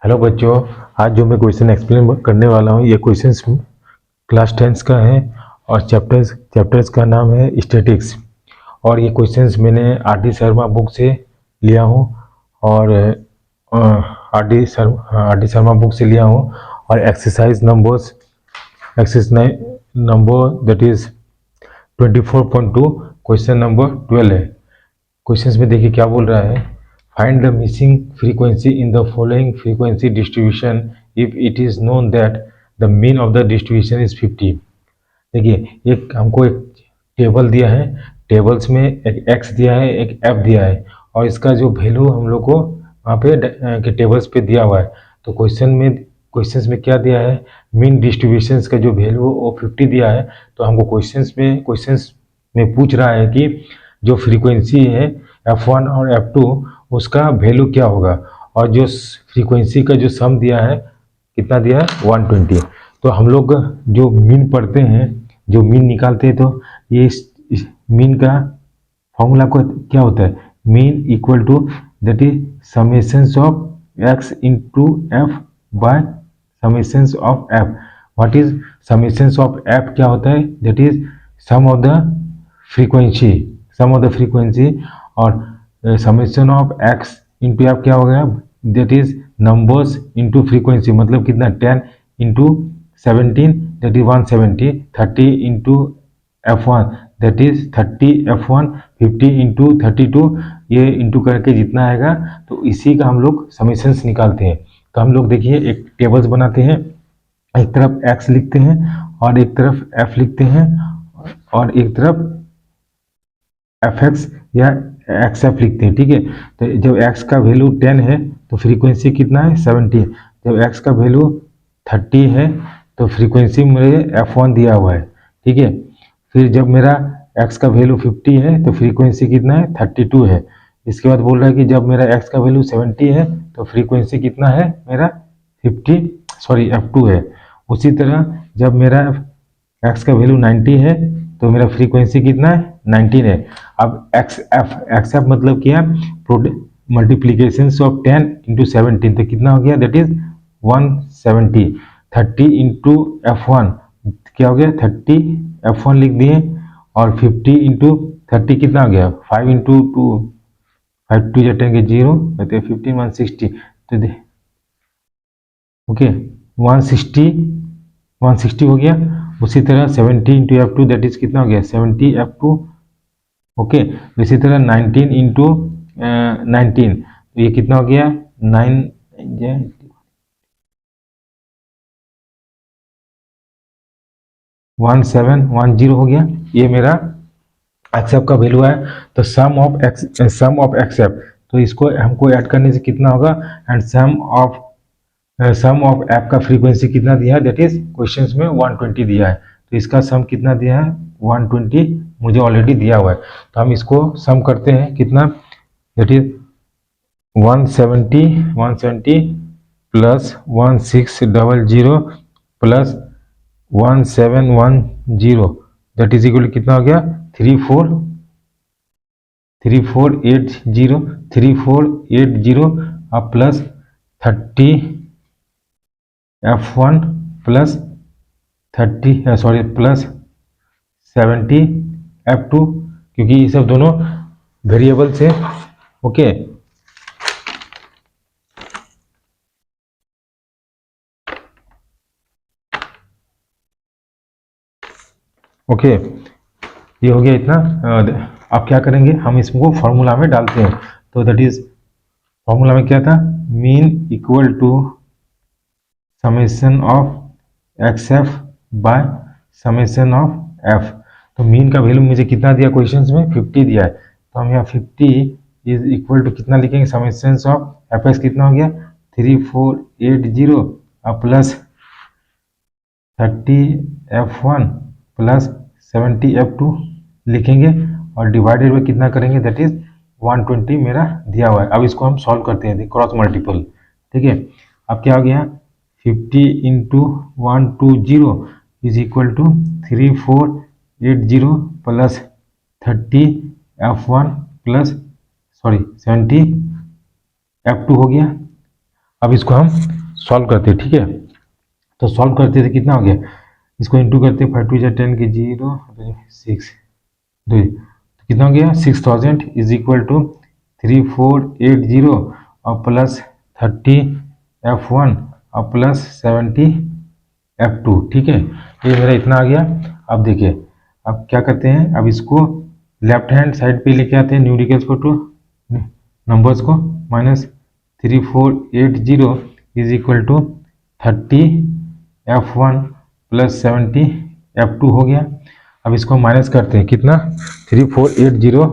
Hello बच्चों, आज जो मैं क्वेश्चन एक्सप्लेन करने वाला हूँ ये क्वेश्चंस क्लास 10 का है और चैप्टर्स का नाम है स्टैटिक्स। और ये क्वेश्चंस मैंने आर डी शर्मा बुक से लिया हूँ और आर डी शर्मा बुक से लिया हूँ। और exercise number that is 24.2 question number 12 है। क्वेश्चंस में देखिए क्या बोल रहा है। Find the missing frequency in the following frequency distribution if it is known that the mean of the distribution is 50। देखिए एक हमको एक टेबल दिया है, टेबल्स में एक एक्स दिया है, एक एफ दिया है और इसका जो वैल्यू हम लोग को वहाँ पे के टेबल्स पे दिया हुआ है। तो क्वेश्चंस में क्या दिया है, मीन डिस्ट्रीब्यूशंस का जो वैल्यू वो 50 दिया है। तो हमको क्वेश्चंस में पूछ रहा है कि जो फ्रीक्वेंसी है F1 और F2 उसका वैल्यू क्या होगा। और जो फ्रीक्वेंसी का जो सम दिया है कितना दिया है 120। तो हम लोग जो मीन पढ़ते हैं, जो मीन निकालते हैं, तो ये इस मीन का फॉर्मूला को क्या होता है, mean equal to that is summations of X into F by summations of F. What is summations of F, क्या होता है, that is sum of the frequency और summation of X into F क्या हो गया, that is numbers into frequency, मतलब कितना 10 into 17 that is 170, 30 into F1 that is 30 F1, 50 into 32, ये इंटू करके जितना आएगा तो इसी का हम लोग समेशंस निकालते हैं। तो हम लोग देखिए एक टेबल्स बनाते हैं, एक तरफ x लिखते हैं और एक तरफ f लिखते हैं और एक तरफ fx या xf लिखते हैं। ठीक है, तो जब x का वैल्यू 10 है तो फ्रीक्वेंसी कितना है 70। जब x का वैल्यू 30 है तो फ्रीक्वेंसी मेरे f1 दिया हुआ है। ठीक है, फिर जब मेरा x का वैल्यू 50 है तो फ्रीक्वेंसी कितना है 32 है। इसके बाद बोल रहा है कि जब मेरा x का वैल्यू 70 है तो फ्रीक्वेंसी कितना है मेरा F2 है। उसी तरह जब मेरा x का वैल्यू 90 है तो मेरा फ्रीक्वेंसी कितना है 19 है। अब XF मतलब क्या, मल्टीप्लीकेशन ऑफ 10 इंटू 17, तो कितना हो गया, दैट इज 170। 30 इंटू F1 क्या हो गया, 30 F1 लिख दिए और 50 इंटू 30 कितना हो गया, 5 इंटू 2, 5 2 जटेंगे 0, 15 160, तो ओके 160 हो गया। उसी तरह 70 इंटू F2 दैट इज कितना हो गया 70 F2। ओके, इसी तरह 19 इंटू 19 तो ये कितना हो गया 1710 हो गया। ये मेरा एक्सेप का वैल्यू है। तो सम ऑफ एक्सेप, तो इसको हमको ऐड करने से कितना होगा, एंड सम ऑफ एफ का फ्रीक्वेंसी कितना दिया है, दैट इज क्वेश्चंस में 120 दिया है। तो इसका सम कितना दिया है 120 मुझे ऑलरेडी दिया हुआ है। तो हम इसको सम करते हैं कितना, that is 170 plus 1600 plus 1710 that is equal कितना हो गया 3480 अब प्लस 30 F1 प्लस 70 F2, क्योंकि ये सब दोनों वेरिएबल्स है। ओके, ये हो गया इतना। अब क्या करेंगे, हम इसको फॉर्मूला में डालते हैं। तो दैट इज फॉर्मूला में क्या था, mean equal to summation of X F by summation of F. तो मीन का वैल्यू मुझे कितना दिया क्वेश्चंस में 50 दिया है, तो हम यहाँ 50 इज इक्वल टू कितना लिखेंगे, समेशन ऑफ एफ एक्स कितना हो गया 3480 और प्लस 30 F1 प्लस 70 F2 लिखेंगे और डिवाइडेड में कितना करेंगे, दैट इज 120 मेरा दिया हुआ है। अब इसको हम सॉल्व करते हैं क्रॉस मल्टीपल। ठीक है, अब क्या हो गया 50 into 120 is equal to 3480 plus 30 F1 plus 70 F2 हो गया। अब इसको हम सॉल्व करते हैं, ठीक है। तो सॉल्व करते थे कितना हो गया, इसको इंटू करते 5 2 10 के 0 6 2, तो कितना हो गया 6000 इज इक्वल टू 3480 और प्लस 30 F1 और प्लस 70 F2, ठीक है। ये मेरा इतना आ गया। अब देखिए, अब क्या करते हैं, अब इसको लेफ्ट हैंड साइड पे लेके आते हैं न्यूमेरिकल्स को, टू नंबर्स को, -3480 is equal to 30 F1 plus 70 F2 हो गया। अब इसको माइनस करते हैं, कितना 3480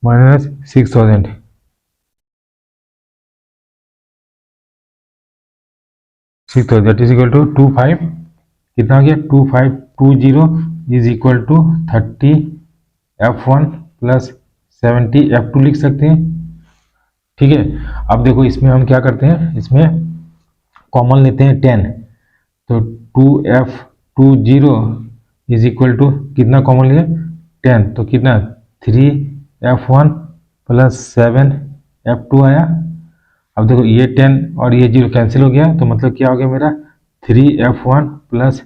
minus 6000, that is equal to 25, कितना हो गया 2520 is equal to 30 F1 plus 70 F2 लिख सकते हैं, ठीक है। अब देखो इसमें हम क्या करते हैं, इसमें कॉमन लेते हैं 10, तो 2F20 इज इक्वल टू कितना कॉमन लिया 10, तो कितना 3F1 प्लस 7F2 आया। अब देखो ये 10 और ये 0 कैंसिल हो गया, तो मतलब क्या हो गया मेरा 3F1 plus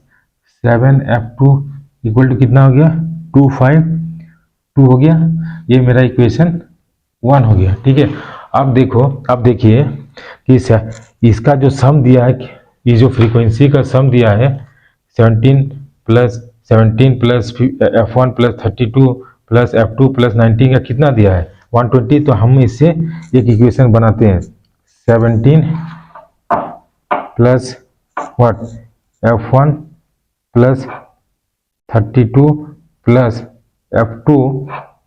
7F2 equal to कितना हो गया 252 हो गया। ये मेरा इक्वेशन 1 हो गया, ठीक है। अब देखो, अब देखिए कि इसका जो सम दिया है, ये जो फ्रीक्वेंसी का सम दिया है 17 plus F1 plus 32 plus F2 plus 19 का कितना दिया है 120, तो हम इससे एक इक्वेशन बनाते हैं 17 plus what F1 plus 32 plus F2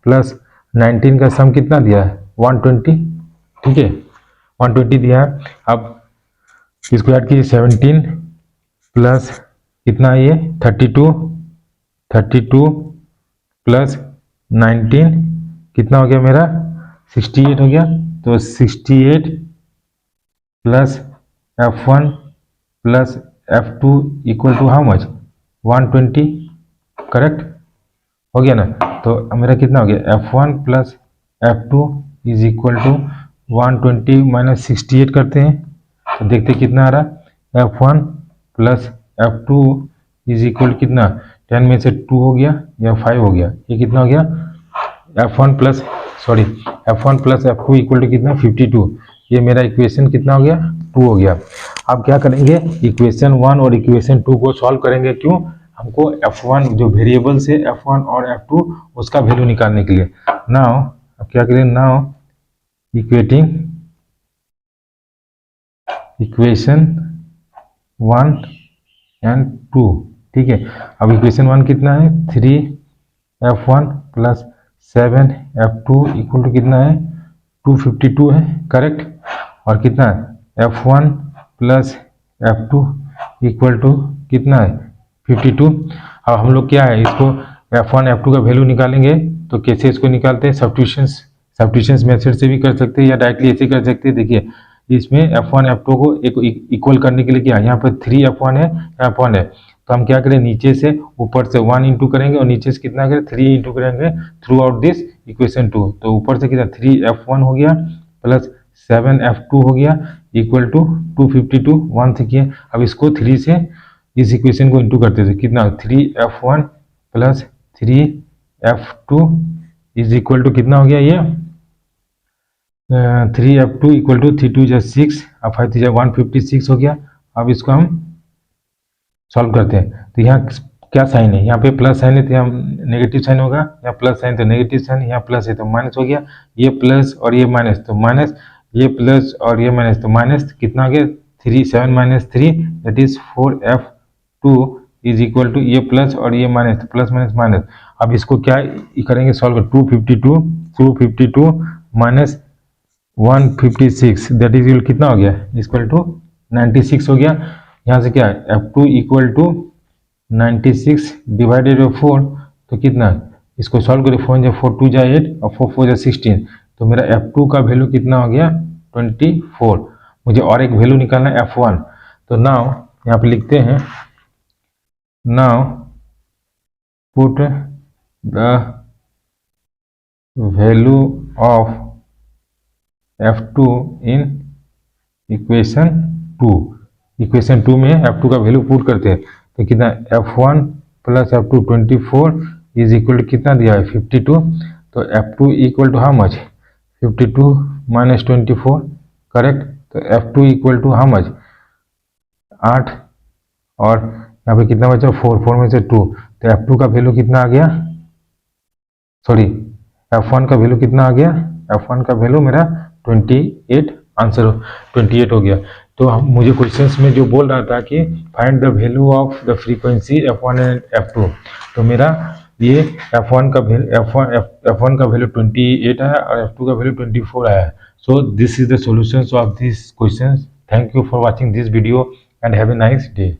plus 19 का सम कितना दिया है 120, ठीक है 120 दिया है। अब इसको ऐड कीजिए 17 प्लस कितना है ये 32 प्लस 19 कितना हो गया मेरा 68 हो गया, तो 68 plus F1 plus F2 equal to how much 120, correct हो गया ना। तो मेरा कितना हो गया F1 plus F2 is equal to 120 minus 68 करते हैं, तो देखते कितना आ रहा है F1 plus F2 is equal कितना 10 में से 2 हो गया या 5 हो गया, ये कितना हो गया F1 plus F2 equal to कितना 52, ये मेरा इक्वेशन कितना हो गया 2 हो गया। अब क्या करेंगे इक्वेशन 1 और इक्वेशन 2 को सॉल्व करेंगे, क्यों हमको F1 जो वेरिएबल से F1 और F2 उसका वैल्यू निकालने के लिए। नाउ अब क्या करें, नाउ इक्वेटिंग इक्वेशन 1 एंड 2, ठीक है। अब इक्वेशन 1 कितना है 3F1 plus 7F2 equal to कितना है 252 है, करेक्ट, और कितना है F1 plus F2 equal to कितना है 52। अब हम लोग क्या है इसको F1 F2 का वैल्यू निकालेंगे, तो कैसे इसको निकालते हैं सब्स्टिट्यूशंस मेथड से भी कर सकते हैं या डायरेक्टली ऐसे कर सकते हैं। देखिए इसमें F1 F2 को एक इक्वल करने के लिए क्या यहाँ पर 3F1 है, यहाँ 1 है, तो हम क्या करें नीचे से ऊपर से 1 इंटू करेंगे और नीचे से कितना करें 3 इंटू करेंगे थ्रू आउट दिस इक्वेशन 2, तो ऊपर से कितना 3F1 हो गया प्लस 7F2 हो गया इक्वल टू 252 1 से किया। अब इसको 3 से इस इक्वेशन को इंटू करते थे, कितना 3F1 plus 3F2 is equal to कितना हो गया ये 3F2 इक्वल टू 3 2 जा 6 और 5 3 जा 156 हो गया। अब इसको हम सॉल्व करते हैं, तो यहाँ क्या साइन है, यहाँ पे प्लस साइन है तो यहाँ नेगेटिव साइन होगा, यहाँ प्लस साइन तो नेगेटिव साइन, यहाँ प्लस है तो माइनस हो गया, ये प्लस और ये माइनस तो माइनस, ये प्लस और ये माइनस तो माइनस, कितना हो गया 3 7 minus 3 that is 4F2 is equal to ये प्लस और ये माइनस तो प्लस माइनस माइनस। अब इसको क्या करेंगे सॉल्व कर 252 माइनस 156 दैट इज कितना हो गया इक्वल टू 96 हो गया। यहाँ से क्या है F2 equal to 96 divided by 4, तो कितना इसको सॉल्व करें 4 जा 4 2 जा 8 और 4 4 जा 16, तो मेरा F2 का वैल्यू कितना हो गया 24। मुझे और एक वैल्यू निकालना है F1, तो नाउ यहाँ पे लिखते हैं now put the value of F2 in equation 2, equation 2 में F2 का वैल्यू पुट करते हैं तो कितना F1 plus F2 24 is equal to कितना दिया है 52, तो F2 equal to how much 52 minus 24, correct. तो F2 equal to how much 8, और यहाँ पे कितना बचा 4 में से 2, तो F2 का वैल्यू कितना आ गया, सॉरी F1 का वैल्यू कितना आ गया, F1 का वैल्यू मेरा 28, आंसर 28 हो गया। तो हम मुझे क्वेश्चंस में जो बोल रहा था कि find the value of the frequency F1 and F2, तो मेरा ये F1 का वैल्यू 28 है और F2 का वैल्यू 24 आया है। So this is the solutions of this questions. Thank you for watching this video and have a nice day.